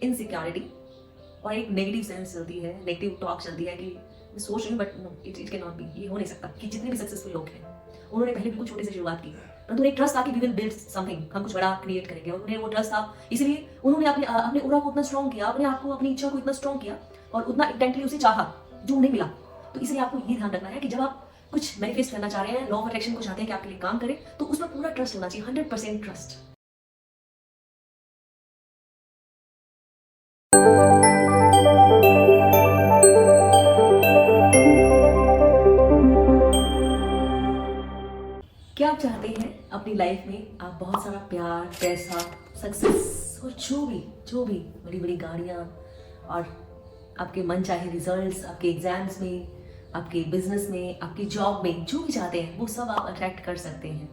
Insecurity और एक negative sense चलती है, नेगेटिव टॉक चलती है कि मैं सोच रही हूँ but no, it can not be, ये हो नहीं सकता। कि जितने भी सक्सेसफुल लोग हैं उन्होंने पहले बिल्कुल छोटे से शुरुआत की, परंतु एक ट्रस्ट था कि वी विल बिल्ड समथिंग, हम कुछ बड़ा क्रिएट करेंगे, और उन्हें वो ट्रस्ट था, इसलिए उन्होंने अपने ऑरा को उतना स्ट्रॉन्ग किया, अपने आप को, अपनी इच्छा को इतना स्ट्रॉन्ग किया और उतना इंटेंटली उसे चाहा जो उन्हें मिला। तो इसलिए आपको ये ध्यान रखना है कि जब आप कुछ मैनिफेस्ट करना चाह रहे हैं, लॉ ऑफ अट्रैक्शन को चाहते हैं कि आपके लिए काम करे, तो उसमें पूरा ट्रस्ट होना चाहिए, 100% ट्रस्ट। क्या आप चाहते हैं अपनी लाइफ में आप बहुत सारा प्यार, पैसा, सक्सेस और जो भी बड़ी बड़ी गाड़ियाँ और आपके मन चाहे रिजल्ट्स, आपके एग्जाम्स में, आपके बिजनेस में, आपकी जॉब में, जो भी चाहते हैं वो सब आप अट्रैक्ट कर सकते हैं।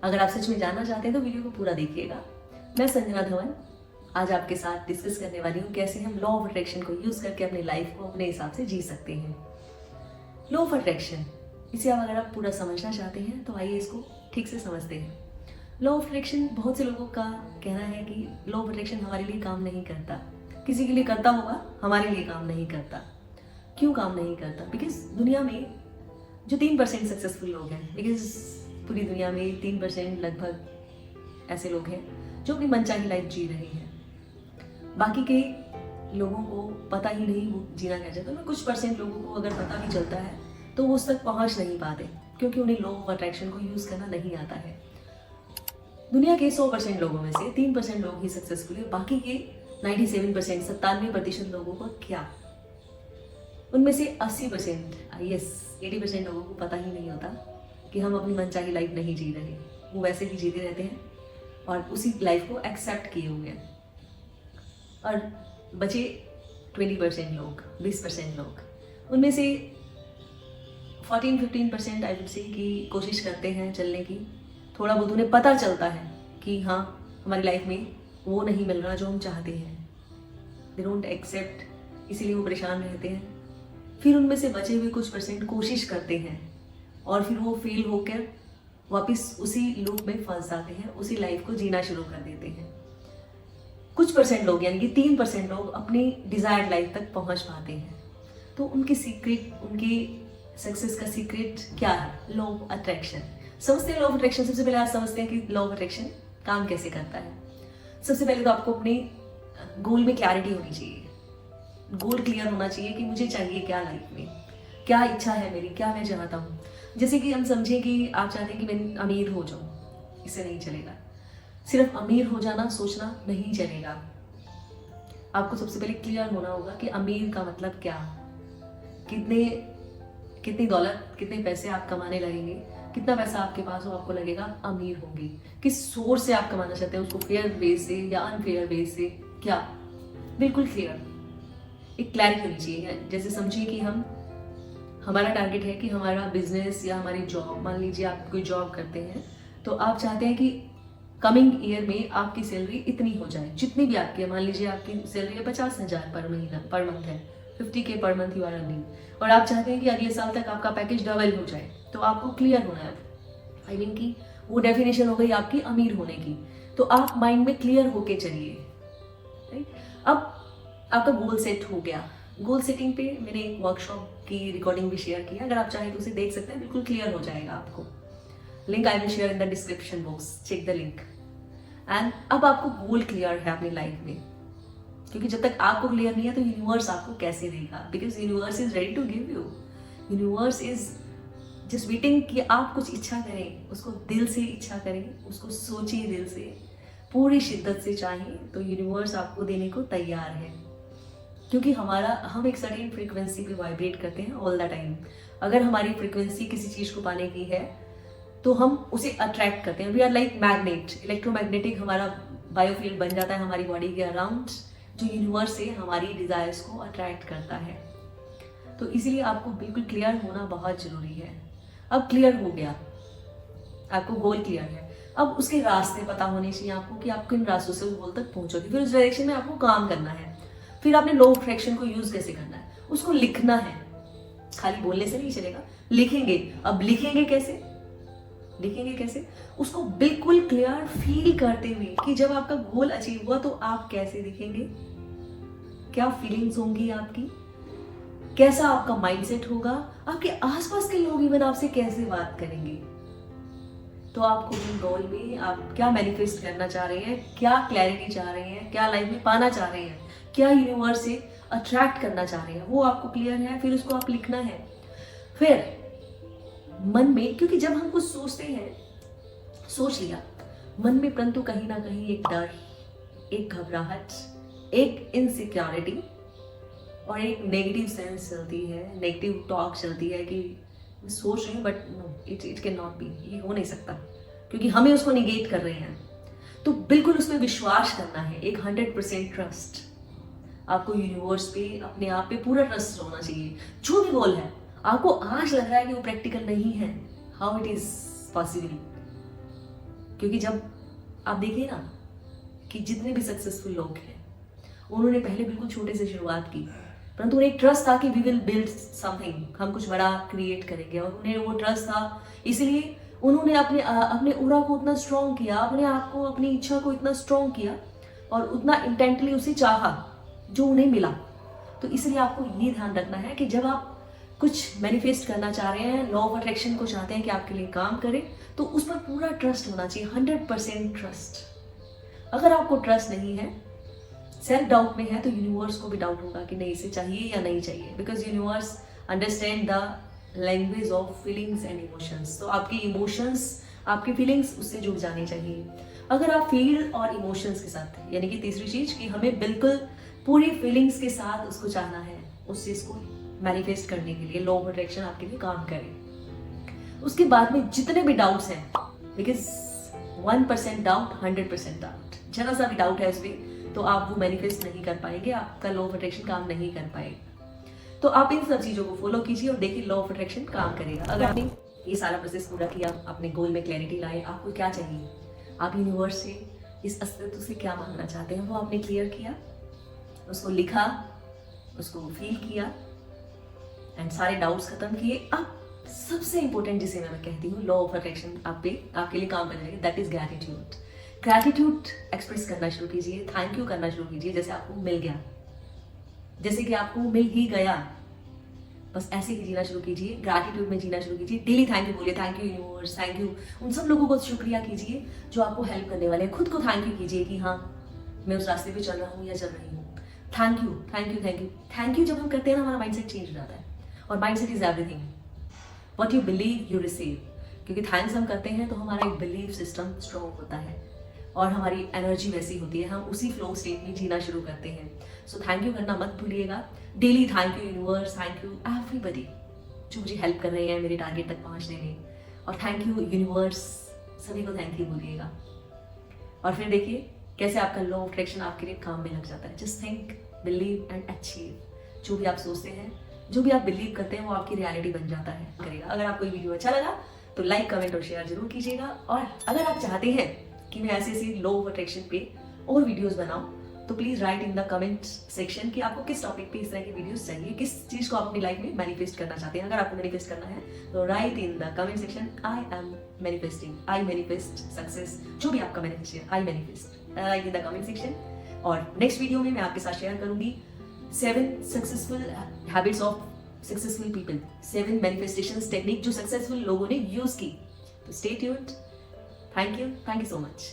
अगर आप सच में जानना चाहते हैं तो वीडियो को पूरा देखिएगा। मैं संजना धवन आज आपके साथ डिस्कस करने वाली हूँ कैसे हम लॉ ऑफ अट्रैक्शन को यूज करके अपनी लाइफ को अपने हिसाब से जी सकते हैं। लॉ ऑफ अट्रैक्शन, इसे आप अगर आप पूरा समझना चाहते हैं तो आइए इसको ठीक से समझते हैं। लॉ ऑफ अट्रैक्शन, बहुत से लोगों का कहना है कि लॉ ऑफ अट्रैक्शन हमारे लिए काम नहीं करता। किसी के लिए करता होगा, हमारे लिए काम नहीं करता। क्यों काम नहीं करता? बिकॉज दुनिया में जो 3% सक्सेसफुल लोग हैं, बिकॉज पूरी दुनिया में 3% लगभग ऐसे लोग हैं जो अपनी मनचाही लाइफ जी रहे हैं। बाकी के लोगों को पता ही नहीं वो जीना क्या चाहते हैं। कुछ परसेंट लोगों को अगर पता भी चलता है तो वो उस तक पहुंच नहीं पाते क्योंकि उन्हें लॉ ऑफ अट्रैक्शन को यूज करना नहीं आता है। दुनिया के 100% लोगों में से 3% लोग ही सक्सेसफुल है। बाकी के 97%, 97% लोगों को क्या, उनमें से 80%, यस 80% लोगों को पता ही नहीं होता कि हम अपनी मनचाही लाइफ नहीं जी रहे। वो वैसे ही जीते रहते हैं और उसी लाइफ को एक्सेप्ट किए हुए हैं। और बचे 20% लोग, 20% लोग, उनमें से 14-15% आई वुड से कि कोशिश करते हैं चलने की। थोड़ा बहुत उन्हें पता चलता है कि हाँ हमारी लाइफ में वो नहीं मिल रहा जो हम चाहते हैं, दे डोंट एक्सेप्ट, इसीलिए वो परेशान रहते हैं। फिर उनमें से बचे हुए कुछ परसेंट कोशिश करते हैं और फिर वो फेल होकर वापस उसी लूप में फंस जाते हैं, उसी लाइफ को जीना शुरू कर देते हैं। कुछ परसेंट लोग यानी कि 3% लोग अपनी डिजायर्ड लाइफ तक पहुंच पाते हैं। तो उनकी सीक्रेट, उनकी सक्सेस का सीक्रेट क्या है? Law of attraction. समझते हैं लॉ ऑफ अट्रैक्शन। सबसे पहले आज समझते हैं कि लॉ ऑफ अट्रैक्शन काम कैसे करता है। सबसे पहले तो आपको अपने गोल में क्लैरिटी होनी चाहिए। गोल क्लियर होना चाहिए कि मुझे चाहिए क्या लाइफ में, क्या इच्छा है मेरी, क्या मैं चाहता हूँ। जैसे कि हम समझें कि आप चाहते हैं कि मैं अमीर हो जाऊँ, इससे नहीं चलेगा। सिर्फ अमीर हो जाना सोचना नहीं चलेगा। आपको सबसे पहले क्लियर होना होगा कि अमीर का मतलब क्या, कितनी दौलत, कितने पैसे आप कमाने लगेंगे, कितना पैसा आपके पास हो आपको लगेगा अमीर होंगे। किस सोर्स से आप कमाना चाहते हैं, उसको फेयर बेस से या अनफेयर बेस से, क्या, बिल्कुल क्लियर, एक क्लैरिटी होनी चाहिए। जैसे समझिए कि हमारा टारगेट है कि हमारा बिजनेस या हमारी जॉब, मान लीजिए आप कोई जॉब करते हैं तो आप चाहते हैं कि कमिंग ईयर में आपकी सैलरी इतनी हो जाए, जितनी भी आपकी, मान लीजिए आपकी सैलरी है 50,000 पर महीना, पर मंथ है, 50K per month you are earning, और आप चाहते हैं कि अगले साल तक आपका पैकेज डबल हो जाए। तो आपको क्लियर होना है, आई मीन कि वो डेफिनेशन हो गई आपकी अमीर होने की। तो आप माइंड में क्लियर होके चलिए, राइट। अब आपका गोल सेट हो गया। गोल सेटिंग पे मैंने एक वर्कशॉप की रिकॉर्डिंग भी शेयर की है, अगर आप चाहें तो उसे देख सकते हैं, बिल्कुल क्लियर हो जाएगा आपको। Link I will share in the description box, check the link. And अब आपको गोल क्लियर है अपनी लाइफ में, क्योंकि जब तक आपको क्लियर नहीं है तो यूनिवर्स आपको कैसे देगा? Because universe is ready to give you. Universe is just waiting कि आप कुछ इच्छा करें, उसको दिल से इच्छा करें, उसको सोचिए दिल से, पूरी शिद्दत से चाहें तो यूनिवर्स आपको देने को तैयार है। क्योंकि हम एक सर्टेन फ्रीक्वेंसी पे वाइब्रेट करते हैं ऑल द टाइम। अगर हमारी फ्रीक्वेंसी किसी चीज़ को पाने की है तो हम उसे अट्रैक्ट करते हैं। We are like magnet, electromagnetic हमारा बायोफील्ड बन जाता है हमारी बॉडी के अराउंड, जो यूनिवर्स से हमारी डिजायर्स को अट्रैक्ट करता है। तो इसीलिए आपको बिल्कुल क्लियर होना बहुत जरूरी है। अब क्लियर हो गया, आपको गोल क्लियर है, अब उसके रास्ते पता होने चाहिए आपको कि आप किन रास्तों से उस गोल तक पहुंचोगे। फिर उस डायरेक्शन में आपको काम करना है। फिर आपने लॉ ऑफ अट्रैक्शन को यूज कैसे करना है, उसको लिखना है। खाली बोलने से नहीं चलेगा, लिखेंगे। अब लिखेंगे कैसे? उसको बिल्कुल क्लियर फील करते हुए कि जब आपका गोल अचीव हुआ तो आप कैसे दिखेंगे, क्या फीलिंग्स होंगी आपकी, कैसा आपका माइंडसेट होगा, आपके आसपास के लोग इवन आपसे कैसे बात करेंगे। तो आपको इन गोल में आप क्या मैनिफेस्ट करना चाह रहे हैं, क्या क्लैरिटी चाह रहे हैं, क्या लाइफ में पाना चाह रहे हैं, क्या यूनिवर्स से अट्रैक्ट करना चाह रहे हैं, वो आपको क्लियर है। फिर उसको आप लिखना है। फिर मन में, क्योंकि जब हम कुछ सोचते हैं, सोच लिया मन में, परंतु कहीं ना कहीं एक डर, एक घबराहट, एक इनसिक्योरिटी और एक नेगेटिव सेंस चलती है, नेगेटिव टॉक चलती है कि मैं सोच रही हूँ but no, it can not be, ये हो नहीं सकता, क्योंकि हमें उसको निगेट कर रहे हैं। तो बिल्कुल उसमें विश्वास करना है, एक 100% ट्रस्ट। आपको यूनिवर्स पे, अपने आप पे पूरा ट्रस्ट होना चाहिए। जो भी गोल है, आपको आज लग रहा है कि वो प्रैक्टिकल नहीं है, हाउ इट इज पॉसिबल। क्योंकि जब आप देखिए ना कि जितने भी सक्सेसफुल लोग हैं, उन्होंने पहले बिल्कुल छोटे से शुरुआत की, परंतु उन्हें एक ट्रस्ट था कि वी विल बिल्ड समथिंग, हम कुछ बड़ा क्रिएट करेंगे, और उन्हें वो ट्रस्ट था। इसलिए उन्होंने अपने ऑरा को उतना स्ट्रॉन्ग किया, अपने आप को, अपनी इच्छा को इतना स्ट्रॉन्ग किया और उतना इंटेंटली उसे चाहा जो उन्हें मिला। तो इसलिए आपको ये ध्यान रखना है कि जब आप कुछ मैनिफेस्ट करना चाह रहे हैं, लॉ ऑफ अट्रैक्शन को चाहते हैं कि आपके लिए काम करे, तो उस पर पूरा ट्रस्ट होना चाहिए, 100% ट्रस्ट। अगर आपको ट्रस्ट नहीं है, सेल्फ डाउट में है, तो यूनिवर्स को भी डाउट होगा कि नहीं, इसे चाहिए या नहीं चाहिए, because universe understand the language of feelings and emotions. तो आपकी इमोशंस, आपकी फीलिंग्स उससे जुड़ जानी चाहिए। अगर आप फील और इमोशंस के साथ, यानी कि तीसरी चीज कि हमें बिल्कुल पूरी फीलिंग्स के साथ उसको चाहना है, उस चीज को मैनिफेस्ट करने के लिए लॉ ऑफ अट्रैक्शन आपके लिए काम करे। उसके बाद में जितने भी डाउट्स हैं, बिकॉज 1% डाउट 100% डाउट, जरा सा भी डाउट है इसमें तो आप वो मैनिफेस्ट नहीं कर पाएंगे, आपका लॉ ऑफ अट्रैक्शन काम नहीं कर पाएगा। तो आप इन सब चीजों को फॉलो कीजिए और देखिए लॉ ऑफ अट्रैक्शन काम करेगा। अगर आपने ये सारा प्रोसेस पूरा किया, अपने गोल में क्लैरिटी लाए, आपको क्या चाहिए, आप यूनिवर्स से, इस अस्तित्व से क्या मांगना चाहते हैं, वो आपने क्लियर किया, उसको लिखा, उसको फील किया एंड सारे डाउट्स खत्म किए। अब सबसे इंपॉर्टेंट जिसे मैं कहती हूँ लॉ ऑफ अट्रैक्शन आपके लिए काम करने लगे, that is gratitude. Gratitude express करना शुरू कीजिए, थैंक यू करना शुरू कीजिए, जैसे आपको मिल गया, जैसे कि आपको मिल ही गया, बस ऐसे ही जीना शुरू कीजिए, ग्रैटिट्यूड में जीना शुरू कीजिए। डेली थैंक यू बोलिए, thank you universe, thank you उन सब लोगों को शुक्रिया कीजिए जो आपको हेल्प करने वाले हैं। खुद को थैंक यू कीजिए कि हाँ, मैं उस रास्ते पे चल रहा हूँ या चल रही हूँ। Thank you, thank you, thank you, thank you जब हम करते हैं ना, हमारा माइंडसेट चेंज हो जाता है, और mindset is everything, what you believe you receive. क्योंकि थैंक्स हम करते हैं तो हमारा एक बिलीफ सिस्टम स्ट्रॉन्ग होता है और हमारी एनर्जी वैसी होती है, हम उसी फ्लो स्टेट में जीना शुरू करते हैं। सो थैंक यू करना मत भूलिएगा। Daily thank you universe, thank you everybody जो मुझे हेल्प कर रहे हैं मेरे टारगेट तक पहुंचने में, और थैंक यू यूनिवर्स, सभी को थैंक यू बोलिएगा। और फिर देखिए कैसे आपका लॉ ऑफ अट्रैक्शन आपके लिए काम में लग जाता है। Just think, believe and achieve. जो भी आप सोचते हैं, जो भी आप बिलीव करते हैं, वो आपकी रियलिटी बन जाता है, करेगा। अगर आपको ये वीडियो अच्छा लगा तो लाइक, कमेंट और शेयर जरूर कीजिएगा। और अगर आप चाहते हैं कि मैं ऐसे ऐसे लॉ ऑफ अट्रैक्शन पे और वीडियोस बनाऊं, तो please right in the comment section कि आपको किस टॉपिक पे इस तरह की वीडियोस चाहिए, किस चीज को आप अपनी लाइफ में मैनिफेस्ट करना चाहते हैं। अगर आपको मैनिफेस्ट करना है तो right in the comment section, I am manifesting, I manifest success, जो भी आपका manifest, I manifest, right in the comment section. और नेक्स्ट वीडियो में मैं आपके साथ शेयर करूंगी 7 successful habits of successful people, 7 manifestations technique जो सक्सेसफुल लोगों ने यूज की। तो stay tuned. Thank you so much.